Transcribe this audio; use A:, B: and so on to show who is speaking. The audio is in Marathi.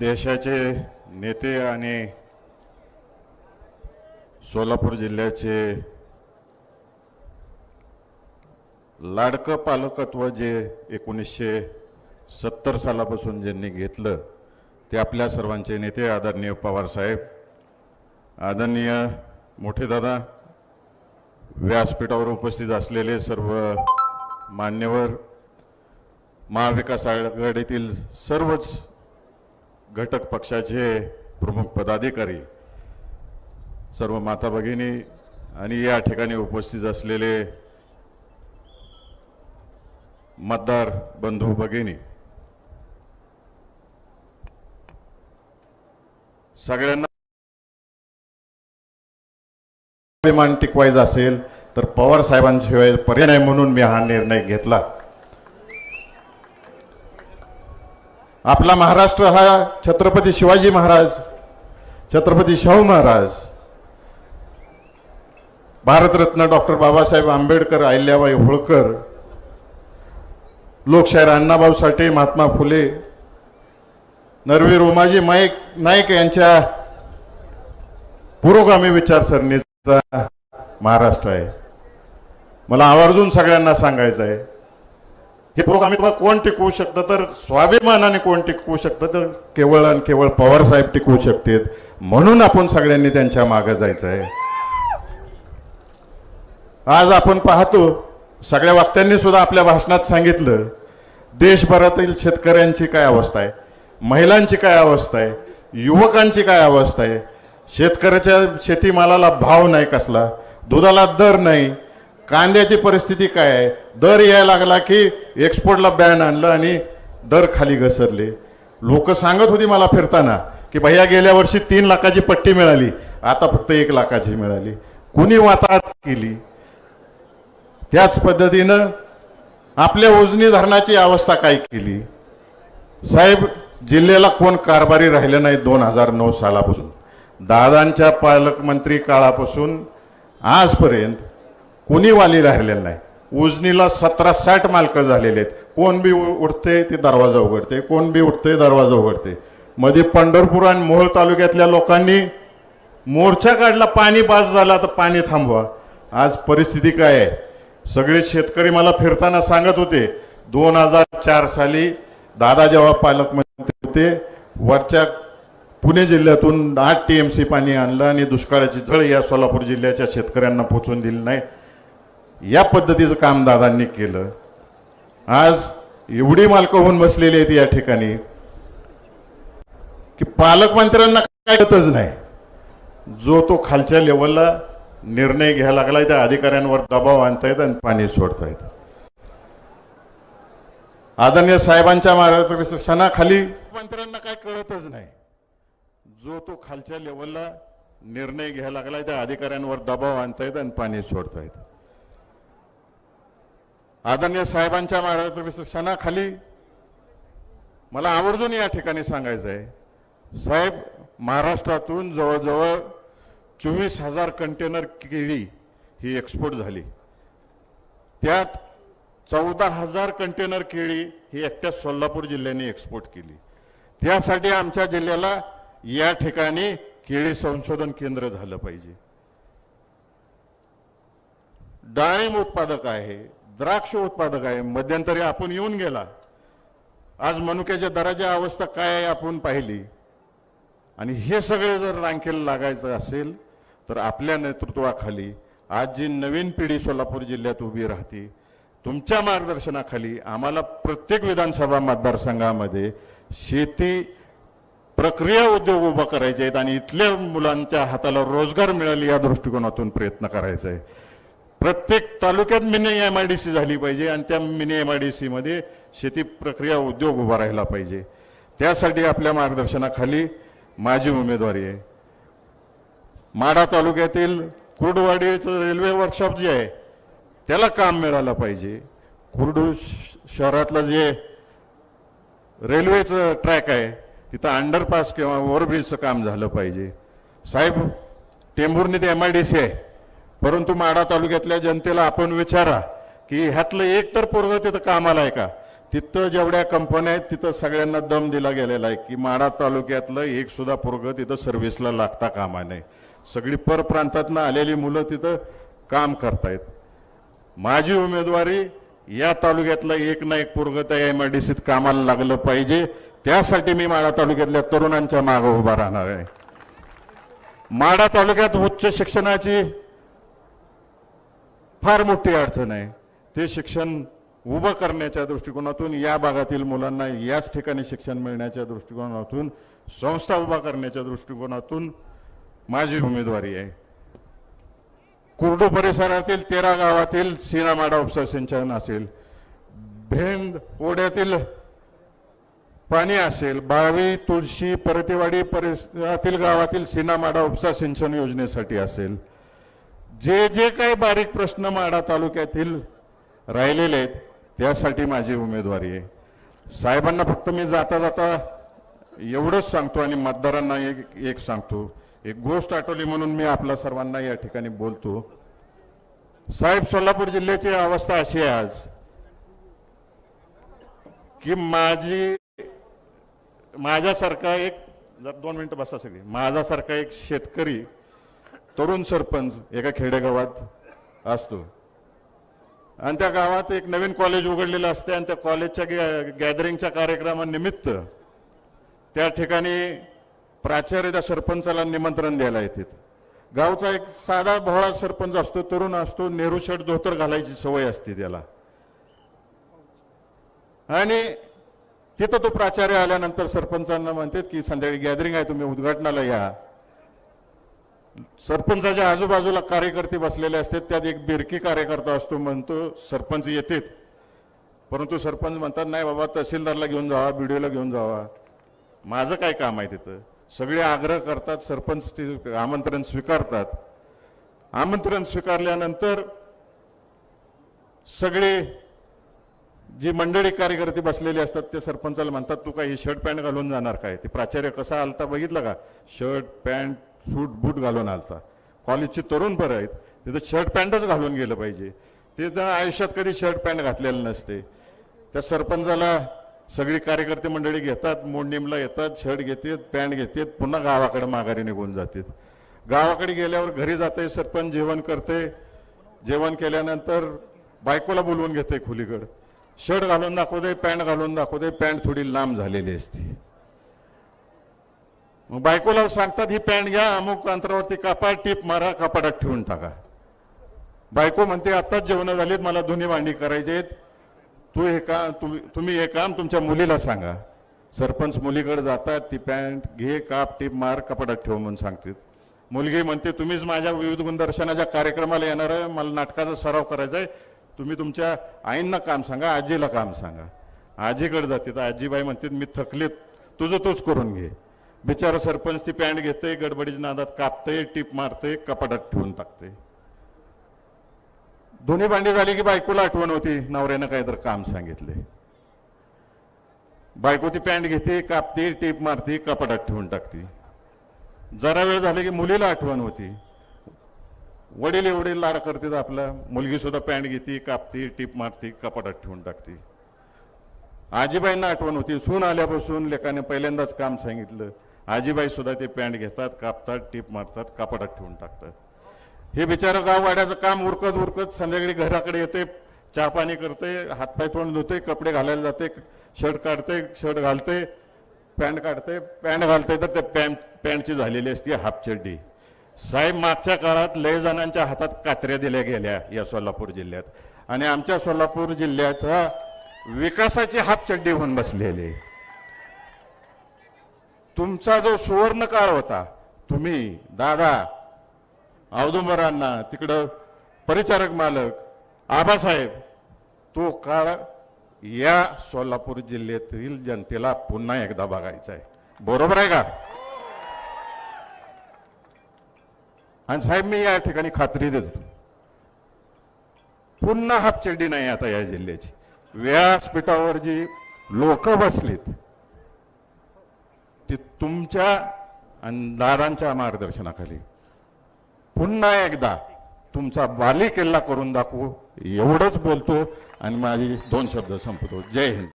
A: देशाचे नेते आणि सोलापूर जिल्ह्याचे लाडकं पालकत्व जे 1970 सालापासून ज्यांनी घेतलं ते आपल्या सर्वांचे नेते आदरणीय पवार साहेब, आदरणीय मोठे दादा, व्यासपीठावर उपस्थित असलेले सर्व मान्यवर, महाविकास आघाडीतील सर्वच घटक पक्षाचे प्रमुख पदाधिकारी, सर्व माता भगिनी आणि या ठिकाणी उपस्थित असलेले मतदार बंधू भगिनी, सगळ्यांना अभिमान टिकवायचा असेल तर पवार साहेबांशिवाय पर्याय नाही, म्हणून मी हा निर्णय घेतला. आपला महाराष्ट्र हा छत्रपती शिवाजी महाराज, छत्रपती शाहू महाराज, भारतरत्न डॉक्टर बाबासाहेब आंबेडकर, अहिल्याबाई होळकर, लोकशाहीर अण्णाभाऊ साठे, महात्मा फुले, नरवीर उमाजी नाईक यांच्या पुरोगामी विचारसरणीचा महाराष्ट्र आहे. मला आवर्जून सगळ्यांना सांगायचं आहे, हे पुरोगामित्व कोण टिकवू शकतं, तर स्वाभिमानाने कोण टिकवू शकतं, तर केवळ आणि केवळ पवार साहेब टिकवू शकतात. म्हणून आपण सगळ्यांनी त्यांच्या मागे जायचं आहे. आज आपण पाहतो, सगळ्या वक्त्यांनी सुद्धा आपल्या भाषणात सांगितलं, देशभरातील शेतकऱ्यांची काय अवस्था आहे, महिलांची काय अवस्था आहे, युवकांची काय अवस्था आहे. शेतकऱ्याच्या शेतीमालाला भाव नाही कसला, दुधाला दर नाही, कांद्याची परिस्थिती काय आहे, दर यायला लागला की एक्सपोर्टला बॅन आणलं आणि दर खाली घसरले. लोक सांगत होती मला फिरताना की भैया गेल्या वर्षी 3 लाखाची पट्टी मिळाली, आता फक्त 1 लाखाची मिळाली. कुणी वाताहत केली? त्याच पद्धतीनं आपल्या उजनी धरणाची अवस्था काय केली? साहेब, जिल्ह्याला कोण कारभारी राहिलं नाही 2009 सालापासून. दादांच्या पालकमंत्री काळापासून आजपर्यंत कोणी वाली राहिलेलं नाही. उजनीला 17-60 मालकं झालेले आहेत. कोण बी उठते ते दरवाजा उघडते, कोण बी उठते दरवाजा उघडते. मध्ये पंढरपूर आणि मोहोळ तालुक्यातल्या लोकांनी मोर्चा काढला, पाणी पास झाला तर पाणी थांबवा. आज परिस्थिती काय आहे? सगळे शेतकरी मला फिरताना सांगत होते, 2004 साली दादा जेव्हा पालकमंत्री होते, वरच्या पुणे जिल्ह्यातून 8 TMC पाणी आणलं आणि दुष्काळाची झळ या सोलापूर जिल्ह्याच्या शेतकऱ्यांना पोचवून दिली नाही. या पद्धतीचं काम दादांनी केलं. आज एवढी मालकं होऊन बसलेली आहेत या ठिकाणी की पालकमंत्र्यांना काय कळतच नाही. जो तो खालच्या लेवलला निर्णय घ्यायला लागलाय, त्या अधिकाऱ्यांवर दबाव आणतायत आणि पाणी सोडतायत. आदरणीय साहेबांच्या मार्गदर्शनाखाली मंत्र्यांना काय कळतच नाही. जो तो खालच्या लेवलला निर्णय घ्यायला लागलाय, त्या अधिकाऱ्यांवर दबाव आणतायत आणि पाणी सोडतायत. आदरणीय साहेबांच्या मार्गदर्शनाखाली मला आवर्जून या ठिकाणी सांगायचं आहे, साहेब, महाराष्ट्रातून जवळजवळ 24,000 कंटेनर केळी ही एक्सपोर्ट झाली. त्यात 14,000 कंटेनर केळी ही एकट्या सोलापूर जिल्ह्याने एक्सपोर्ट केली. त्यासाठी आमच्या जिल्ह्याला या ठिकाणी केळी संशोधन केंद्र झालं पाहिजे. डाळिंब उत्पादक आहे, द्राक्ष उत्पादक आहे. मध्यंतरी आपण येऊन गेला, आज मनुक्याच्या दराची अवस्था काय आहे आपण पाहिली. आणि हे सगळे जर रांकेला लागायचं असेल तर आपल्या नेतृत्वाखाली आज जी नवीन पिढी सोलापूर जिल्ह्यात उभी राहते, तुमच्या मार्गदर्शनाखाली आम्हाला प्रत्येक विधानसभा मतदारसंघामध्ये शेती प्रक्रिया उद्योग उभा करायचे आहेत आणि इथल्या मुलांच्या हाताला रोजगार मिळेल या दृष्टिकोनातून प्रयत्न करायचा आहे. प्रत्येक तालुक्यात मिनी MIDC झाली पाहिजे आणि त्या मिनी MIDC मध्ये शेती प्रक्रिया उद्योग उभा राहिला पाहिजे. त्यासाठी आपल्या मार्गदर्शनाखाली माझी उमेदवारी आहे. माढा तालुक्यातील कुर्डवाडीचं रेल्वे वर्कशॉप जे आहे त्याला काम मिळालं पाहिजे. कुर्डू शहरातलं जे रेल्वेचं ट्रॅक आहे तिथं अंडरपास किंवा ओव्हरब्रिजचं काम झालं पाहिजे. साहेब, टेंभुर्णीत MIDC आहे, परंतु माढा तालुक्यातल्या जनतेला आपण विचारा की ह्यातलं एक तर पोरगं तिथं कामाला आहे का? तिथं जेवढ्या कंपन्या आहेत तिथं सगळ्यांना दम दिला गेलेला आहे की माढा तालुक्यातलं एक सुद्धा पोरगं तिथं सर्व्हिसला लागता कामा नये. सगळी परप्रांतातनं आलेली मुलं तिथं काम करतायत. माझी उमेदवारी या तालुक्यातलं एक ना एक पोरगं त्या एमआयडीसीत कामाला लागलं पाहिजे. त्यासाठी मी माढा तालुक्यातल्या तरुणांच्या मागे उभा राहणार आहे. माढा तालुक्यात उच्च शिक्षणाची फार मोठी अडचण आहे. ते शिक्षण उभं करण्याच्या दृष्टिकोनातून, या भागातील मुलांना याच ठिकाणी शिक्षण मिळण्याच्या दृष्टिकोनातून, संस्था उभा करण्याच्या दृष्टिकोनातून माझी उमेदवारी आहे. कुर्डू परिसरातील 13 गावातील सीना-माढा उपसा सिंचन असेल, भेंद ओढ्यातील पाणी असेल, बाळवी, तुळशी, परतेवाडी परिसरातील गावातील सीना-माढा उपसा सिंचन योजनेसाठी असेल, जे जे काही बारीक प्रश्न माढा तालुक्यातील राहिलेले आहेत त्यासाठी माझी उमेदवारी आहे. साहेबांना फक्त मी जाता जाता एवढंच सांगतो आणि मतदारांना एक सांगतो. एक गोष्ट आठवली म्हणून मी आपल्या सर्वांना या ठिकाणी बोलतो. साहेब, सोलापूर जिल्ह्याची अवस्था अशी आहे आज की माझ्यासारखा एक, जर 2 मिनिटं बसा सगळी, माझ्यासारखा एक शेतकरी तरुण सरपंच एका खेडेगावात असतो आणि त्या गावात एक नवीन कॉलेज उघडलेलं असते आणि त्या कॉलेजच्या गॅदरिंगच्या कार्यक्रमानिमित्त त्या ठिकाणी प्राचार्य त्या सरपंचाला निमंत्रण द्यायला येतात. गावचा एक साधा भोळा सरपंच असतो, तरुण असतो, नेहरू शर्ट धोतर घालायची सवय असते त्याला. आणि तिथं तो प्राचार्य आल्यानंतर सरपंचांना म्हणतात की संध्याकाळी गॅदरिंग आहे, तुम्ही उद्घाटनाला या. सरपंचाच्या आजूबाजूला कार्यकर्ते बसलेले असतात. त्यात एक बिरकी कार्यकर्ता असतो, म्हणतो सरपंच येतात, परंतु सरपंच म्हणतात नाही बाबा, तहसीलदारला घेऊन जावा, बीडीओला घेऊन जावा, माझं काय काम आहे तिथं. सगळे आग्रह करतात, सरपंच ते आमंत्रण स्वीकारतात. आमंत्रण स्वीकारल्यानंतर सगळे जी मंडळी कार्यकर्ते बसलेले असतात ते सरपंचाला म्हणतात, तू काय शर्ट पॅन्ट घालून जाणार काय. ते प्राचार्य कसा आलता बघितलं का, शर्ट पॅन्ट सूट बूट घालून आलता. कॉलेजची तरुण बरं आहेत, तिथं शर्ट पॅन्टच घालून गेलं पाहिजे. ते तर आयुष्यात कधी शर्ट पॅन्ट घातलेलं नसते. त्या सरपंचाला सगळी कार्यकर्ते मंडळी घेतात, मोडणीमला येतात, शर्ट घेतात, पॅन्ट घेतात, पुन्हा गावाकडे माघारी निघून जातात. गावाकडे गेल्यावर घरी जाते सरपंच, जेवण करते. जेवण केल्यानंतर बायकोला बोलवून घेते खोलीकडे, शर्ट घालून दाखवते, पॅन्ट घालून दाखवते. पॅन्ट थोडी लांब झालेली असते. मग बायकोला सांगतात ही पॅन्ट घ्या, अमुक अंतरावरती कापा, टीप मारा, कपाटात ठेवून टाका. बायको म्हणते आत्ताच जेवण झालीत, मला धुणी भांडी करायचे आहेत, तुम्ही हे काम तुमच्या मुलीला सांगा. सरपंच मुलीकडे जातात, ती पॅन्ट घे, काप, टीप मार, कपाटात ठेव म्हणून सांगतात. मुलगी म्हणते तुम्हीच माझ्या विविध गुणदर्शनाच्या कार्यक्रमाला येणार आहे, मला नाटकाचा सराव करायचा आहे, तुम्ही तुमच्या आईंना काम सांगा, आजीला काम सांगा. आजीकडे जाते तर आजीबाई म्हणते मी थकलीत, तुझं तूच करून घे. बिचारा सरपंच ती पॅन्ट घेते, गडबडीच्या नादात कापते, टीप मारते, कपाटात ठेवून टाकते. धुणी भांडी झाली की बायकोला आठवण होती, नवऱ्यानं काहीतरी काम सांगितले. बायको ती पॅन्ट घेते, कापते, टीप मारते, कपाटात ठेवून टाकते. जरा वेळ झाली की मुलीला आठवण होती. वडील एवढे लाड करतात आपला, मुलगी सुद्धा पॅन्ट घेते, कापते, टीप मारते, कपाटात ठेवून टाकते. आजीबाईंना आठवण होती, सून आल्यापासून लेकाने पहिल्यांदाच काम सांगितलं. आजीबाई सुद्धा ते पॅन्ट घेतात, कापतात, टीप मारतात, कपाटात ठेवून टाकतात. हे बिचारं गाव वाड्याचं काम उरकत उरकत संध्याकाळी घराकडे येते, चहा पाणी करते, हातपाय तोंड धुते, कपडे घालायला जाते, शर्ट काढते, शर्ट घालते, पॅन्ट काढते, पॅन्ट घालते, तर ते पॅन्टची झालेली असते हाफ चड्डी. साहेब, मागच्या काळात लय जणांच्या हातात कात्र्या दिल्या गेल्या या सोलापूर जिल्ह्यात, आणि आमच्या सोलापूर जिल्ह्याचा विकासाची हाफ चड्डी होऊन बसलेली. तुमचा जो सुवर्ण काळ होता, तुम्ही दादा औदुंबरांना, तिकडं परिचारक मालक आबासाहेब, तो काळ या सोलापूर जिल्ह्यातील जनतेला पुन्हा एकदा बघायचा आहे. बरोबर आहे का? आणि साहेब, मी या ठिकाणी खात्री देतो, पुन्हा हापचड्डी नाही आता या जिल्ह्याची. व्यासपीठावर जी लोक बसलीत ती तुमच्या आणि दादांच्या मार्गदर्शनाखाली पुन्हा एकदा तुमचा बाली किल्ला करून दाखवू, एवढंच बोलतो आणि माझी 2 शब्द संपवतो. जय हिंद.